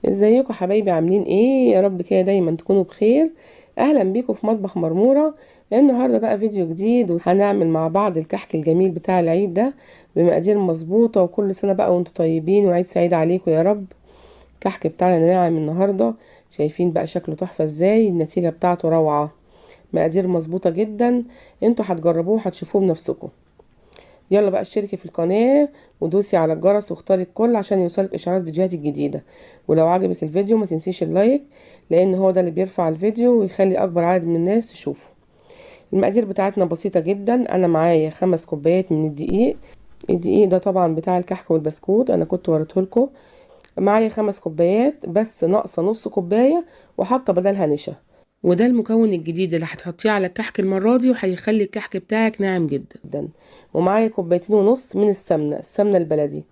ازيكم حبايبي؟ عاملين ايه؟ يا رب كده دايما تكونوا بخير. اهلا بيكم في مطبخ مرمورة. النهارده بقى فيديو جديد، وهنعمل مع بعض الكحك الجميل بتاع العيد ده بمقادير مظبوطة. وكل سنة بقى وانتم طيبين، وعيد سعيد عليكم يا رب. الكحك بتاعنا ناعم النهارده، شايفين بقى شكله تحفة ازاي؟ النتيجة بتاعته روعة، مقادير مظبوطة جدا. انتوا هتجربوه هتشوفوه بنفسكم. يلا بقى اشتركي في القناة ودوسي على الجرس واختاري الكل عشان يوصلك اشعارات فيديوهاتي الجديدة. ولو عجبك الفيديو ما تنسيش اللايك، لان هو ده اللي بيرفع الفيديو ويخلي اكبر عدد من الناس تشوفه. المقادير بتاعتنا بسيطة جدا. انا معايا 5 كوبايات من الدقيق. الدقيق ده طبعا بتاع الكحك والبسكوت، انا كنت وريتهولكوا. معايا 5 كوبايات بس ناقصة نص كوباية وحاطة بدلها نشا. وده المكون الجديد اللي هتحطيه على الكحك المرة دي، وهيخلي الكحك بتاعك ناعم جدا. ومعايا 2.5 كوبايات من السمنة البلدي.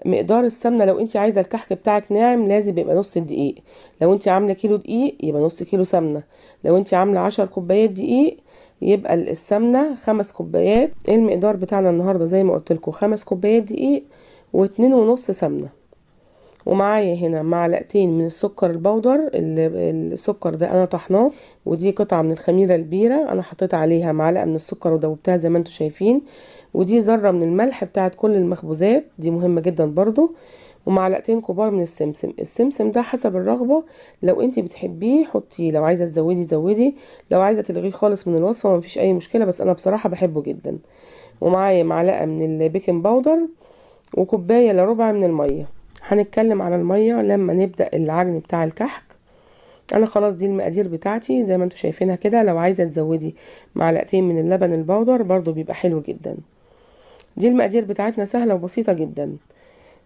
مقدار السمنة لو انت عايزة الكحك بتاعك ناعم لازم يبقى نص الدقيق. لو انت عاملة كيلو دقيق يبقى نص كيلو سمنة. لو انت عاملة 10 كوبايات دقيق يبقى السمنة 5 كوبايات. المقدار بتاعنا النهاردة زي ما قلت لكم 5 كوبايات دقيق و2.5 سمنة. ومعايا هنا معلقتين من السكر البودر. السكر ده انا طحناه، ودي قطعة من الخميرة البيرة انا حطيت عليها معلقة من السكر ودوبتها زي ما انتم شايفين. ودي ذرة من الملح بتاعت كل المخبوزات، دي مهمة جدا برضو. ومعلقتين كبار من السمسم. السمسم ده حسب الرغبة، لو انتي بتحبيه حطيه، لو عايزة تزودي زودي، لو عايزة تلغيه خالص من الوصفة مفيش اي مشكلة، بس انا بصراحة بحبه جدا. ومعايا معلقة من البيكنج باودر وكوباية الا ربع من المية. هنتكلم على المية لما نبدأ العجن بتاع الكحك. انا خلاص دي المقادير بتاعتي زي ما انتم شايفينها كده. لو عايزة تزودي معلقتين من اللبن البودر برضو بيبقى حلو جدا. دي المقادير بتاعتنا سهلة وبسيطة جدا.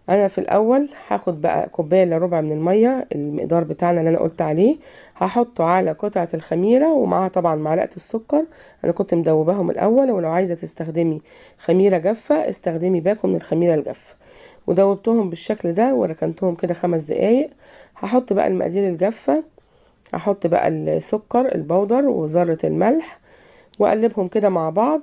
انا في الاول هاخد بقى كوبايه الا ربع من الميه، المقدار بتاعنا اللي انا قلت عليه، هحطه على قطعه الخميره ومعاها طبعا معلقه السكر. انا كنت مدوباهم الاول، ولو عايزه تستخدمي خميره جافه استخدمي باكو من الخميره الجافه. ودوبتهم بالشكل ده وركنتهم كده 5 دقايق. هحط بقى المقادير الجافه، هحط بقى السكر البودر وذره الملح واقلبهم كده مع بعض.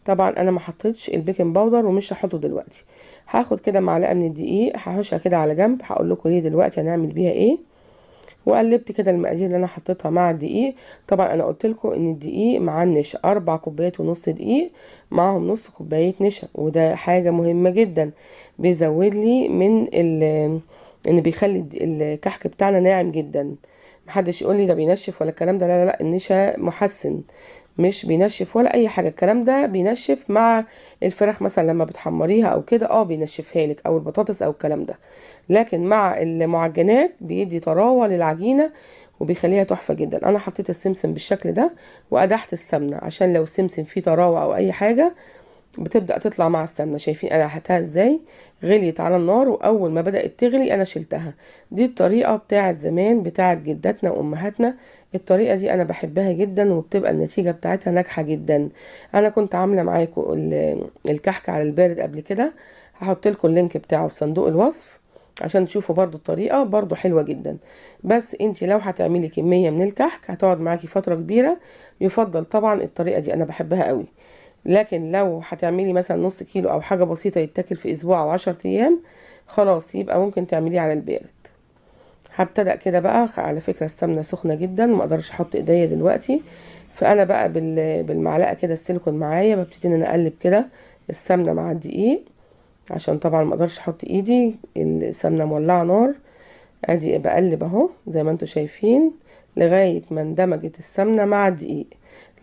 طبعا انا ما حطيتش البيكنج باودر ومش هحطه دلوقتي. هاخد كده معلقه من الدقيق هحوشها كده على جنب، هقول لكم ليه دلوقتي هنعمل بيها ايه. وقلبت كده المقادير اللي انا حطيتها مع الدقيق. طبعا انا قلت لكم ان الدقيق مع النشا 4 كوبايات ونص دقيق معاهم نص كوبايه نشا، وده حاجه مهمه جدا بيزود لي من ان بيخلي الكحك بتاعنا ناعم جدا. محدش يقول لي ده بينشف ولا الكلام ده، لا لا لا، النشا محسن مش بينشف ولا اي حاجه. الكلام ده بينشف مع الفراخ مثلا لما بتحمريها او كده، بينشفها لك، او البطاطس او الكلام ده. لكن مع المعجنات بيدي طراوه للعجينه وبيخليها تحفه جدا. انا حطيت السمسم بالشكل ده وقدحت السمنه عشان لو السمسم فيه طراوه او اي حاجه بتبدأ تطلع مع السمنة. شايفين انا قدحتها ازاي؟ غليت على النار، واول ما بدأت تغلي انا شلتها. دي الطريقة بتاعت زمان بتاعت جداتنا وامهاتنا. الطريقة دي انا بحبها جدا وبتبقى النتيجة بتاعتها ناجحة جدا. انا كنت عاملة معاكم الكحك على البارد قبل كده، هحط لكم اللينك بتاعه في صندوق الوصف عشان تشوفوا برضو الطريقة، برضو حلوة جدا. بس انتي لو هتعملي كمية من الكحك هتقعد معاكي فترة كبيرة، يفضل طبعا الطريقة دي، انا بحبها قوي. لكن لو هتعملي مثلا نص كيلو او حاجة بسيطة يتاكل في اسبوع او 10 ايام، خلاص يبقى ممكن تعمليه على البارد. هبتدأ كده بقى. على فكرة السمنة سخنة جدا، ما اقدرش احط ايديا دلوقتي. فانا بقى بالمعلقة كده السيليكون معايا ببتدي ان انا اقلب كده السمنة مع الدقيق، عشان طبعا ما اقدرش احط ايدي، السمنة مولعة نار. ادي بقلب اهو زي ما انتم شايفين لغاية ما اندمجت السمنة مع الدقيق.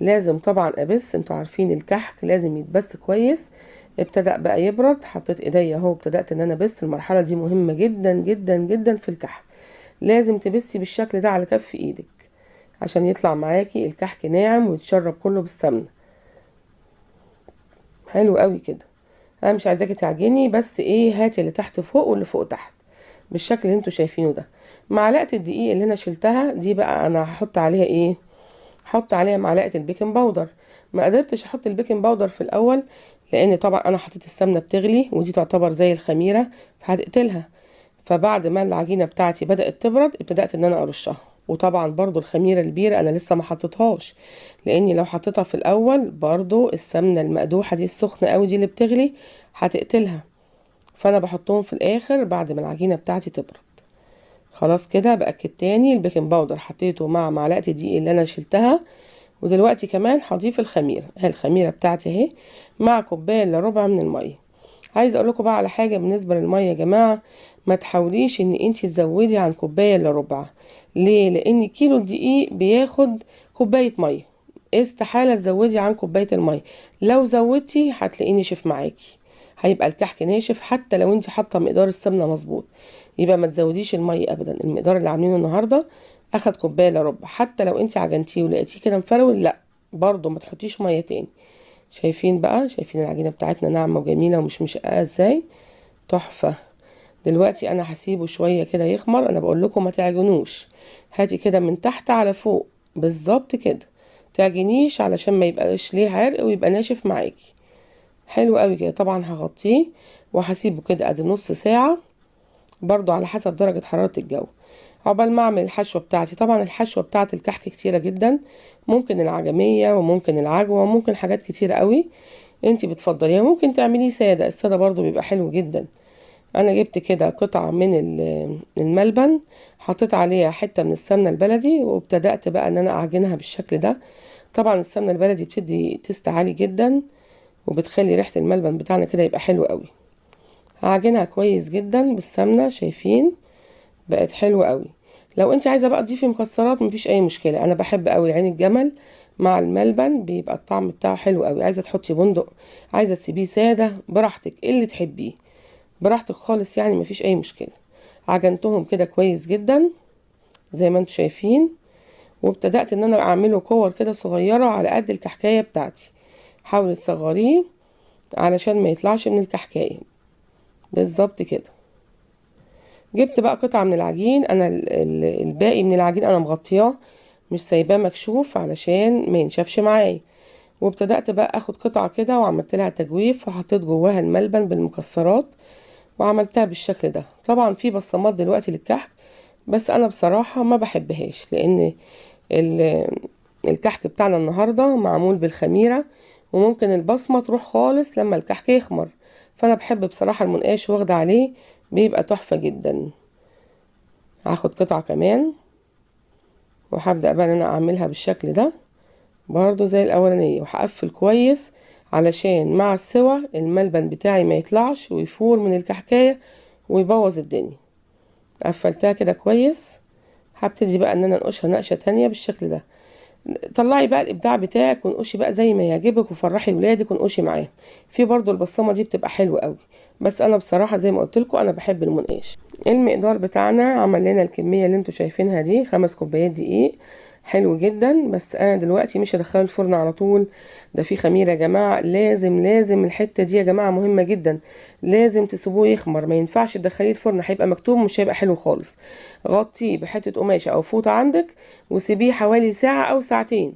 لازم طبعا ابس، انتوا عارفين الكحك لازم يتبس كويس. ابتدأ بقى يبرد، حطيت ايديا اهو ابتدأت ان انا بس. المرحلة دي مهمة جدا جدا جدا في الكحك، لازم تبسي بالشكل ده على كف ايدك عشان يطلع معاكي الكحك ناعم ويتشرب كله بالسمنة. حلو قوي كده. انا مش عايزاكي تعجني، بس ايه، هاتي اللي تحت فوق واللي فوق تحت بالشكل اللي انتوا شايفينه ده. معلقة الدقيق اللي انا شلتها دي بقى انا هحط عليها ايه؟ هحط عليها معلقة البيكنج باودر. ما قدرتش احط البيكنج باودر في الاول لان طبعا انا حطيت السمنة بتغلي ودي تعتبر زي الخميرة فهتقتلها. فبعد ما العجينة بتاعتي بدأت تبرد ابتدأت ان انا ارشها. وطبعا برضو الخميرة البيرة انا لسه ما حطيتهاش، لاني لو حطيتها في الاول برضو السمنة المقدوحة دي السخنة قوي دي اللي بتغلي هتقتلها. فانا بحطهم في الاخر بعد ما العجينة بتاعتي تبرد. خلاص كده باكد تاني البيكنج باودر حطيته مع معلقه الدقيق اللي انا شلتها. ودلوقتي كمان هضيف الخميره، الخميره بتاعتي اهي مع كوبايه الا ربع من الميه. عايزه اقول لكم بقى على حاجه بالنسبه للميه يا جماعه، ما تحاوليش ان انت تزودي عن كوبايه الا ربع. ليه؟ لان كيلو الدقيق بياخد كوبايه ميه، استحاله تزودي عن كوبايه الميه. لو زودتي هتلاقيه نشف معاكي، هيبقى الكحك ناشف حتى لو انت حاطه مقدار السمنه مظبوط. يبقى ما تزوديش الميه ابدا. المقدار اللي عاملينه النهارده اخد كوبايه الا ربع، حتى لو انت عجنتيه ولقيتيه كده مفرول لا برضو ما تحطيش ميه تاني. شايفين بقى؟ شايفين العجينه بتاعتنا ناعمه وجميله ومش مشققه ازاي؟ تحفه. دلوقتي انا هسيبه شويه كده يخمر. انا بقول لكم ما تعجنوش، هاتي كده من تحت على فوق بالظبط كده، تعجنيش علشان ما يبقاش ليه عرق ويبقى ناشف معاكي. حلو قوي كده. طبعا هغطيه وهسيبه كده ادي نص ساعه، برضو على حسب درجه حراره الجو، عقبال ما اعمل الحشوه بتاعتي. طبعا الحشوه بتاعه الكحك كتيره جدا، ممكن العجميه وممكن العجوه وممكن حاجات كتيره قوي انتي بتفضليها. ممكن تعمليه ساده، الساده برضو بيبقى حلو جدا. انا جبت كده قطعه من الملبن، حطيت عليها حته من السمنه البلدي وابتدأت بقى ان انا اعجنها بالشكل ده. طبعا السمنه البلدي بتدي تيست عالي جدا وبتخلي ريحه الملبن بتاعنا كده يبقى حلو قوي. هعجنها كويس جدا بالسمنه. شايفين؟ بقت حلوه قوي. لو انت عايزه بقى تضيفي مكسرات مفيش اي مشكله. انا بحب قوي عين الجمل مع الملبن، بيبقى الطعم بتاعه حلو قوي. عايزه تحطي بندق، عايزه تسيبيه ساده، براحتك اللي تحبيه، براحتك خالص يعني مفيش اي مشكله. عجنتهم كده كويس جدا زي ما انتم شايفين، وابتدأت ان انا اعمله كور كده صغيره على قد الكحكايه بتاعتي. حاولي تصغريه علشان ما يطلعش من الكحكايه بالظبط كده. جبت بقى قطعه من العجين، انا الباقي من العجين انا مغطياه مش سايباه مكشوف علشان ما ينشفش معايا. وابتدأت بقى اخد قطعه كده وعملت لها تجويف وحطيت جواها الملبن بالمكسرات وعملتها بالشكل ده. طبعا في بصمات دلوقتي للكحك بس انا بصراحة ما بحبهاش، لان الكحك بتاعنا النهاردة معمول بالخميرة وممكن البصمة تروح خالص لما الكحك يخمر. فانا بحب بصراحة المنقاش واخده عليه، بيبقى تحفة جدا. هاخد قطعة كمان وهبدأ بقى ان انا اعملها بالشكل ده برضو زي الاولانية، وهقفل كويس علشان مع السوا الملبن بتاعي ما يطلعش ويفور من الكحكاية ويبوظ الدنيا. قفلتها كده كويس. هبتدي بقى ان انا انقشها نقشة تانية بالشكل ده. طلعي بقى الابداع بتاعك وانقشي بقى زي ما يعجبك وفرحي ولادك وانقشي معاهم. في برضو البصمة دي بتبقى حلوة قوي، بس انا بصراحة زي ما قلت لكم انا بحب المنقاش. المقدار بتاعنا عمل لنا الكمية اللي انتوا شايفينها دي 5 كوبايات دقيق. حلو جدا. بس انا دلوقتي مش هدخله الفرن على طول، ده في خميره يا جماعه. لازم الحته دي يا جماعه مهمه جدا، لازم تسيبوه يخمر. ما ينفعش تدخليه الفرن، هيبقى مكتوب مش هيبقى حلو خالص. غطيه بحته قماشه او فوطه عندك وسيبيه حوالي ساعه او ساعتين،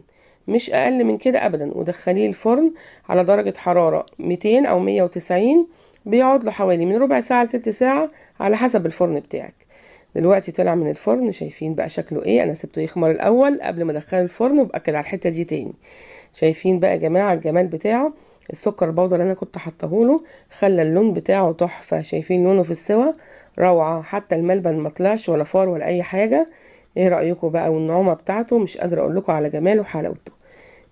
مش اقل من كده ابدا. ودخليه الفرن على درجه حراره 200 او 190، بيقعد له حوالي من ربع ساعه لتلت ساعه على حسب الفرن بتاعك. دلوقتي طلع من الفرن، شايفين بقى شكله ايه؟ انا سبته يخمر الاول قبل ما ادخله الفرن وباكد على الحته دي تاني. شايفين بقى يا جماعه الجمال بتاعه؟ السكر البودر اللي انا كنت حطاهوله خلى اللون بتاعه تحفه. شايفين لونه في السوا روعه، حتى الملبن ما طلعش ولا فار ولا اي حاجه. ايه رايكم بقى؟ والنعومه بتاعته مش قادره اقول لكم على جماله وحلاوته.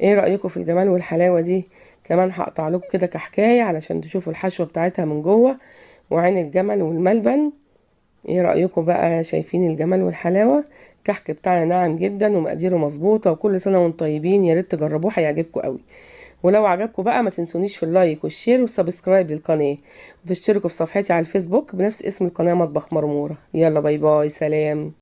ايه رايكم في الجمال والحلاوه دي؟ كمان هقطع لكم كده كحكايه علشان تشوفوا الحشوه بتاعتها من جوه وعين الجمل والملبن. ايه رأيكم بقى؟ شايفين الجمال والحلاوة؟ الكحك بتاعنا ناعم جدا ومقاديره مظبوطة، وكل سنة وانتم طيبين. يا ريت تجربوه هيعجبكم قوي. ولو عجبكم بقى ما تنسونيش في اللايك والشير والسبسكرايب للقناة، وتشتركوا في صفحتي على الفيسبوك بنفس اسم القناة مطبخ مرمورة. يلا باي باي، سلام.